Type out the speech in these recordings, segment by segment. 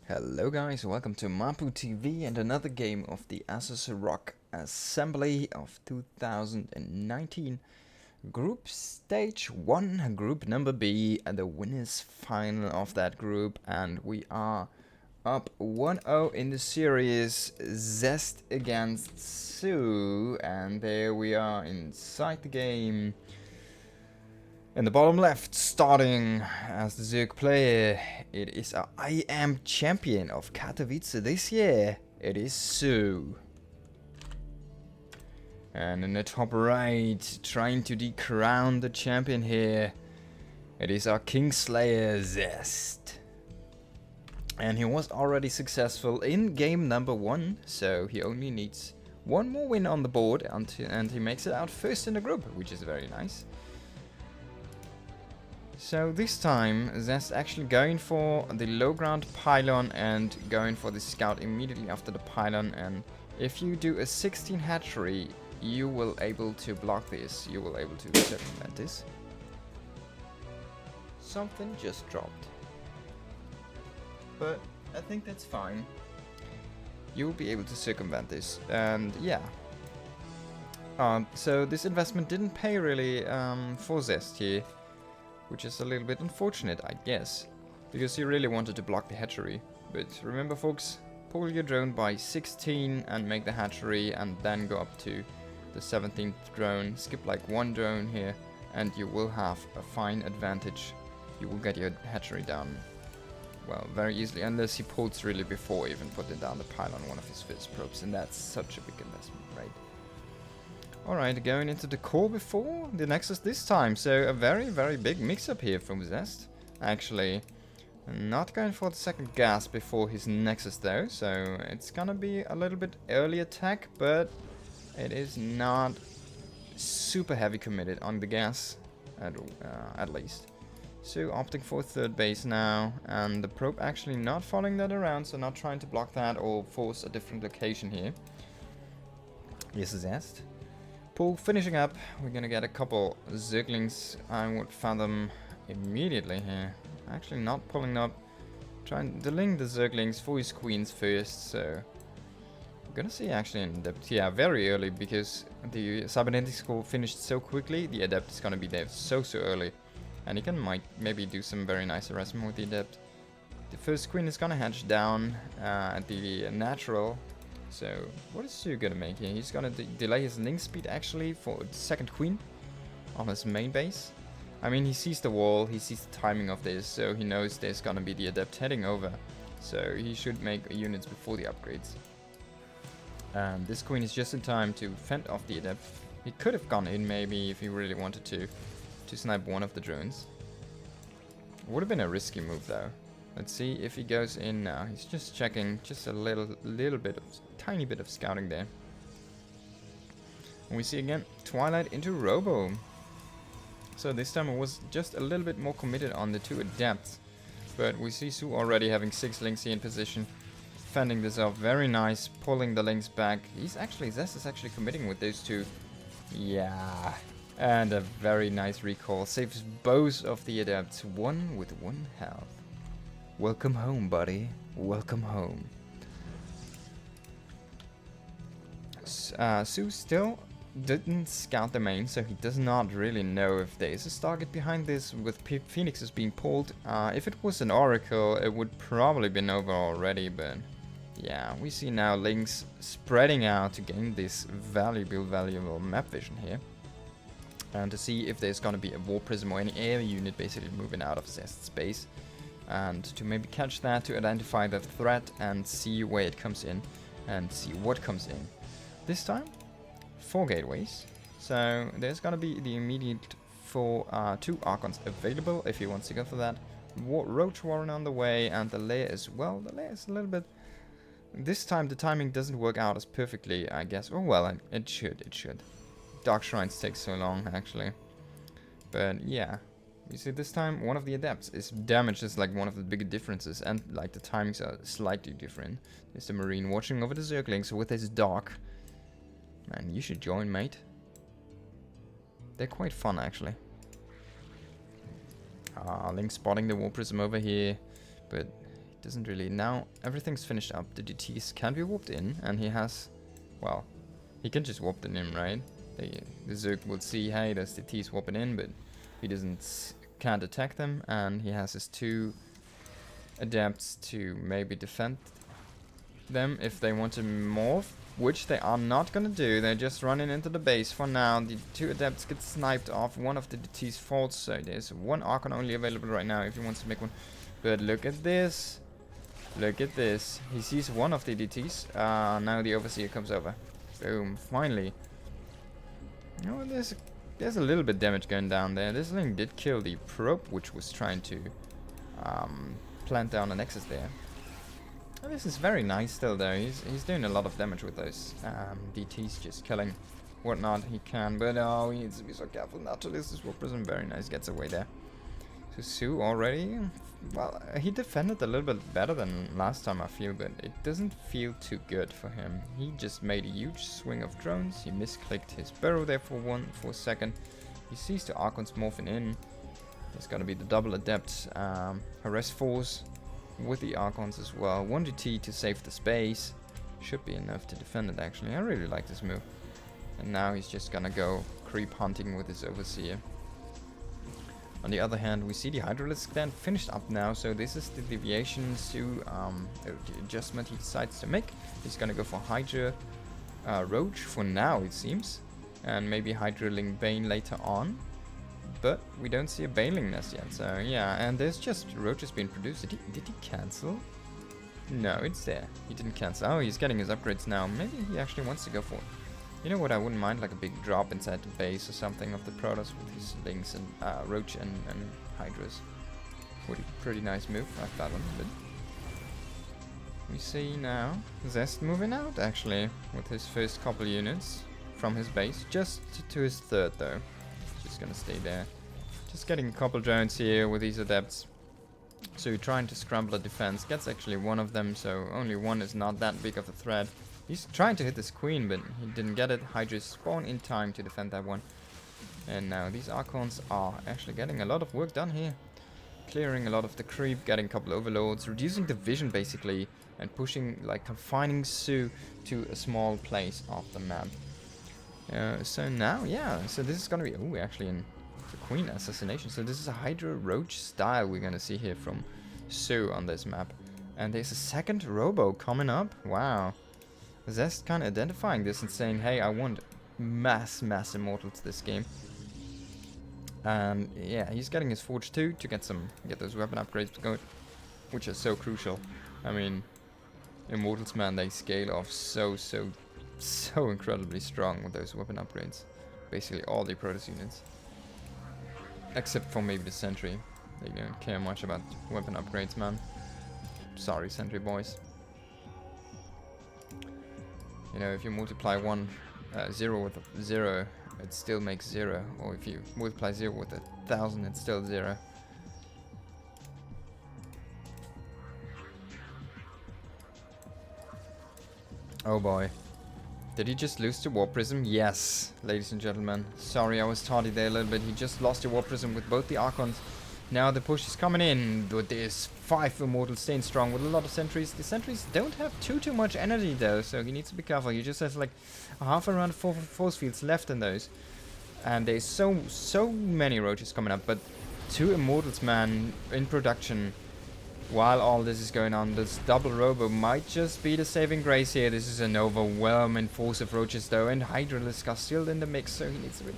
Hello guys, welcome to Mapu TV and another game of the ASUSROG Assembly of 2019. Group Stage 1, Group number B, and the winners final of that group. And we are up 1-0 in the series, Zest against soO. And there we are inside the game. In the bottom left, starting as the Zerg player, it is a I am champion of Katowice this year. It is soO. And in the top right, trying to decrown the champion here, it is our Kingslayer Zest. And he was already successful in game number 1, so he only needs one more win on the board and he makes it out first in the group, which is very nice. So this time, Zest actually going for the low ground pylon and going for the scout immediately after the pylon. And if you do a 16 hatchery, you will able to block this. You will able to circumvent this. Something just dropped, but I think that's fine. You will be able to circumvent this, and yeah. So this investment didn't pay really for Zest here. Which is a little bit unfortunate, I guess, because he really wanted to block the hatchery. But remember folks, pull your drone by 16 and make the hatchery, and then go up to the 17th drone, skip like one drone here, and you will have a fine advantage. You will get your hatchery down, well, very easily, unless he pulls really before even putting down the pylon on one of his first probes, and that's such a big investment, right? Alright, going into the core before the Nexus this time, so a very, very big mix-up here from Zest. Actually, not going for the second gas before his Nexus though, so it's gonna be a little bit early attack, but it is not super heavy committed on the gas, at least. So opting for third base now, and the probe actually not following that around, so not trying to block that or force a different location here. Yes, Zest. Pull finishing up, we're gonna get a couple Zerglings. I would fathom immediately here. Actually not pulling up, trying to link the Zerglings for his queens first, so we're gonna see actually in depth, yeah, very early, because the cybernetic score finished so quickly, the adept is gonna be there so early, and he can maybe do some very nice harassment with the adept. The first queen is gonna hatch down at the natural. So, what is soO gonna make here? He's gonna delay his link speed actually for the second queen on his main base. I mean, he sees the wall, he sees the timing of this, so he knows there's gonna be the adept heading over. So, he should make units before the upgrades. And this queen is just in time to fend off the adept. He could have gone in maybe if he really wanted to snipe one of the drones. Would have been a risky move though. Let's see if he goes in now. He's just checking, just a little bit of, tiny bit of scouting there. And we see again, Twilight into Robo. So this time it was just a little bit more committed on the two adepts. But we see soO already having 6 links here in position. Fending this off, very nice, pulling the links back. Zest is actually committing with those two. Yeah. And a very nice recall. Saves both of the adepts, one with 1 health. Welcome home, buddy. Welcome home. soO still didn't scout the main, so he does not really know if there is a target behind this with Phoenixes being pulled. If it was an Oracle, it would probably been over already, but yeah, we see now links spreading out to gain this valuable map vision here. And to see if there's gonna be a War Prism or any air unit basically moving out of Zest space. And to maybe catch that, to identify the threat and see where it comes in and see what comes in. This time, 4 gateways. So there's gonna be the immediate 2 Archons available if he wants to go for that. Roach Warren on the way, and the layer as well. The layer is a little bit... This time the timing doesn't work out as perfectly, I guess. Oh well, it should. Dark Shrines take so long, actually. But yeah. You see, this time one of the adepts is damaged, is like one of the big differences, and like the timings are slightly different. There's the Marine watching over the Zerglings with his dog. Man, you should join, mate. They're quite fun, actually. Link spotting the War Prism over here, but doesn't really. Now everything's finished up. The DTs can be warped in, and he has, well, he can just warp them in, right? The Zerg will see, hey, there's DTs warping in, but he can't attack them, and he has his 2 adepts to maybe defend them if they want to morph, which they are not gonna do. They're just running into the base for now. The 2 adepts get sniped off. One of the DTs falls, so there's 1 Archon only available right now if he wants to make one. But look at this. Look at this. He sees one of the DTs. Now the Overseer comes over. Boom. Finally. You know, there's a little bit damage going down there. This thing did kill the probe, which was trying to plant down a nexus there. Oh, this is very nice still, though. He's doing a lot of damage with those DTs, just killing whatnot he can. But oh, he needs to be so careful not to lose this Warp Prism. Very nice, gets away there. So soO already, well, he defended a little bit better than last time, I feel, but it doesn't feel too good for him. He just made a huge swing of drones. He misclicked his burrow there for a second. He sees the Archons morphing in. There's gonna be the double adept harass force with the Archons as well. 1 DT to save the space. Should be enough to defend it, actually. I really like this move. And now he's just gonna go creep hunting with his Overseer. On the other hand, we see the Hydralisk then finished up now, so this is the deviation to the adjustment he decides to make. He's gonna go for Hydra Roach for now, it seems, and maybe Hydraling Bane later on. But we don't see a Baneling nest yet, so yeah, and there's just roaches being produced. Did he cancel? No, it's there. He didn't cancel. Oh, he's getting his upgrades now. Maybe he actually wants to go for it. You know what I wouldn't mind? Like a big drop inside the base or something of the Protoss with his Lynx and Roach and Hydras. Would be a pretty nice move. I like that one a bit. We see now Zest moving out, actually, with his first couple units from his base. Just to his 3rd, though. Just gonna stay there. Just getting a couple drones here with these adepts. So trying to scramble a defense. Gets actually 1 of them, so only 1 is not that big of a threat. He's trying to hit this queen, but he didn't get it. Hydras spawn in time to defend that one. And now these Archons are actually getting a lot of work done here. Clearing a lot of the creep, getting a couple overlords, reducing the vision basically, and pushing, like, confining soO to a small place of the map. So now, yeah, so this is gonna be, oh, actually in the Queen Assassination. So this is a Hydra Roach style we're gonna see here from soO on this map. And there's a 2nd Robo coming up. Wow. Zest kind of identifying this and saying, hey, I want mass immortals this game. And yeah, he's getting his Forge 2 to get those weapon upgrades going, which are so crucial. I mean, immortals, man, they scale off so incredibly strong with those weapon upgrades. Basically all the Protoss units. Except for maybe the Sentry. They don't care much about weapon upgrades, man. Sorry, Sentry boys. You know, if you multiply 0 with 0, it still makes 0. Or if you multiply 0 with 1,000, it's still 0. Oh boy. Did he just lose to Warp Prism? Yes, ladies and gentlemen. Sorry, I was tardy there a little bit. He just lost to Warp Prism with both the Archons. Now the push is coming in with this 5 Immortals staying strong with a lot of sentries. The sentries don't have too much energy though, so he needs to be careful. He just has like a half around 4 force fields left in those. And there's so many roaches coming up, but 2 Immortals, man, in production while all this is going on. This double Robo might just be the saving grace here. This is an overwhelming force of roaches though, and Hydralisk are still in the mix, so he needs to be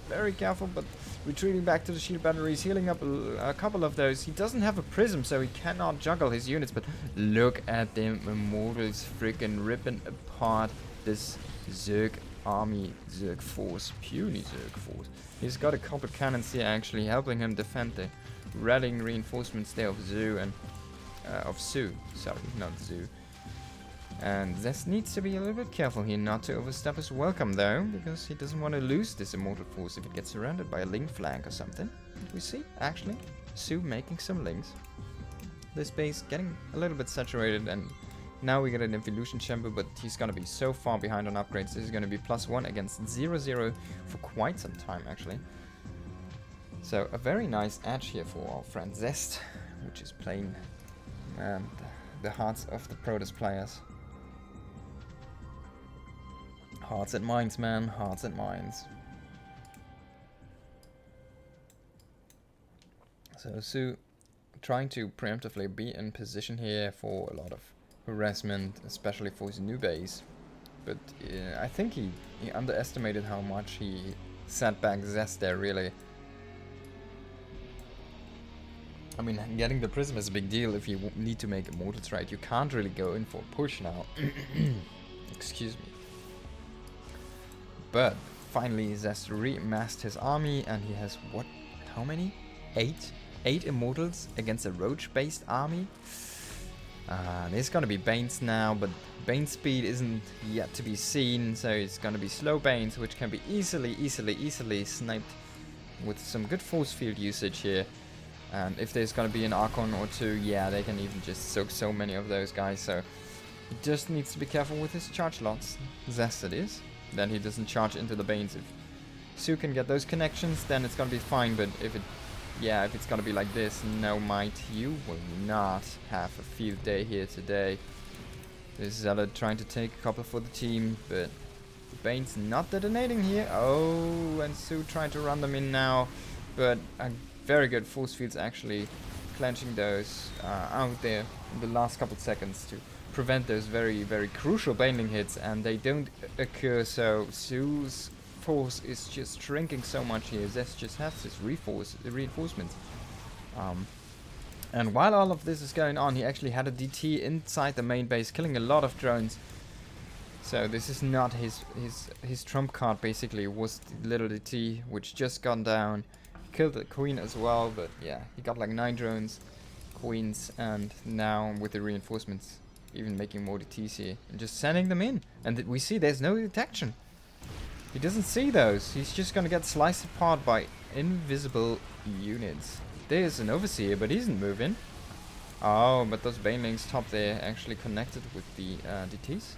very careful. But retreating back to the shield batteries, healing up a couple of those. He doesn't have a prism, so he cannot juggle his units, but look at them Immortals freaking ripping apart this Zerg army, Zerg force, puny Zerg force. He's got a couple cannons here actually helping him defend the rallying reinforcements there of soO and of soO, sorry, not soO. And Zest needs to be a little bit careful here not to overstep his welcome though, because he doesn't want to lose this immortal force if it gets surrounded by a link flank or something. And we see, actually, soO making some links. This base getting a little bit saturated, and now we get an evolution chamber, but he's gonna be so far behind on upgrades. This is gonna be +1 against 0-0 for quite some time actually. So a very nice edge here for our friend Zest, which is playing. And the hearts of the Protoss players. Hearts and minds, man. Hearts and minds. So soO trying to preemptively be in position here for a lot of harassment, especially for his new base. But I think he underestimated how much he set back Zest there, really. I mean, getting the Prism is a big deal if you need to make Immortals, right? You can't really go in for a push now. Excuse me. But finally Zest remassed his army, and he has what? How many? 8 Immortals against a Roach-based army. There's gonna be Banes now, but Bane speed isn't yet to be seen, so it's gonna be slow Banes, which can be easily sniped with some good force field usage here. And if there's gonna be an Archon or two, yeah, they can even just soak so many of those guys, so he just needs to be careful with his charge lots. Zest it is. Then he doesn't charge into the Banes. If soO can get those connections, then it's gonna be fine, but if it's gonna be like this, no mate, you will not have a field day here today. This Zealot trying to take a couple for the team, but the Bane's not detonating here. Oh, and soO trying to run them in now, but a very good force fields actually clenching those out there in the last couple seconds to prevent those very crucial Baneling hits, and they don't occur, so soO's force is just shrinking so much here. Zest just has his reinforcements. And while all of this is going on, he actually had a DT inside the main base, killing a lot of drones. So this is not his trump card, basically, was the little DT, which just gone down. Killed the queen as well, but yeah, he got like 9 drones, queens, and now with the reinforcements, even making more DTs here, and just sending them in. And we see there's no detection. He doesn't see those. He's just gonna get sliced apart by invisible units. There's an Overseer, but he isn't moving. Oh, but those Banelings top there actually connected with the DTs.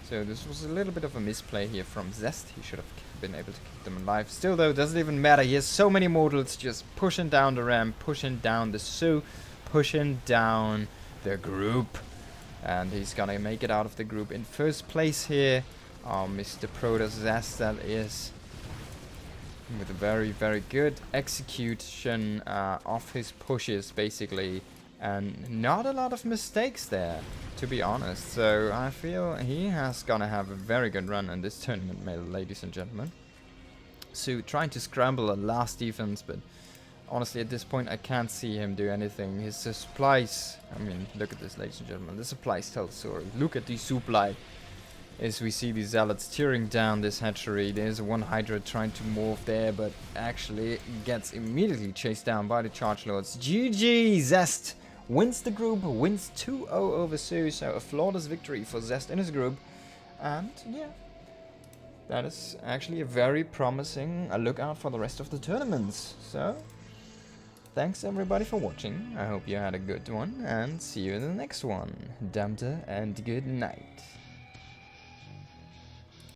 So this was a little bit of a misplay here from Zest. He should have been able to keep them alive. Still though, doesn't even matter. He has so many mortals just pushing down the ramp, pushing down the soO, pushing down the group. And he's gonna make it out of the group in first place here. Mr. Protoss Zest, that is, with a very good execution of his pushes, basically, and not a lot of mistakes there, to be honest. So I feel he has gonna have a very good run in this tournament, ladies and gentlemen. So trying to scramble a last defense, but honestly at this point I can't see him do anything. His supplies, I mean, look at this, ladies and gentlemen, the supplies tell the story. Look at the supply. As we see these Zealots tearing down this hatchery. There's one Hydra trying to morph there, but actually gets immediately chased down by the Charge Lords. GG! Zest wins the group, wins 2-0 over soO, so a flawless victory for Zest in his group. And yeah, that is actually a very promising look out for the rest of the tournaments. So, thanks everybody for watching. I hope you had a good one, and see you in the next one. Damter and good night.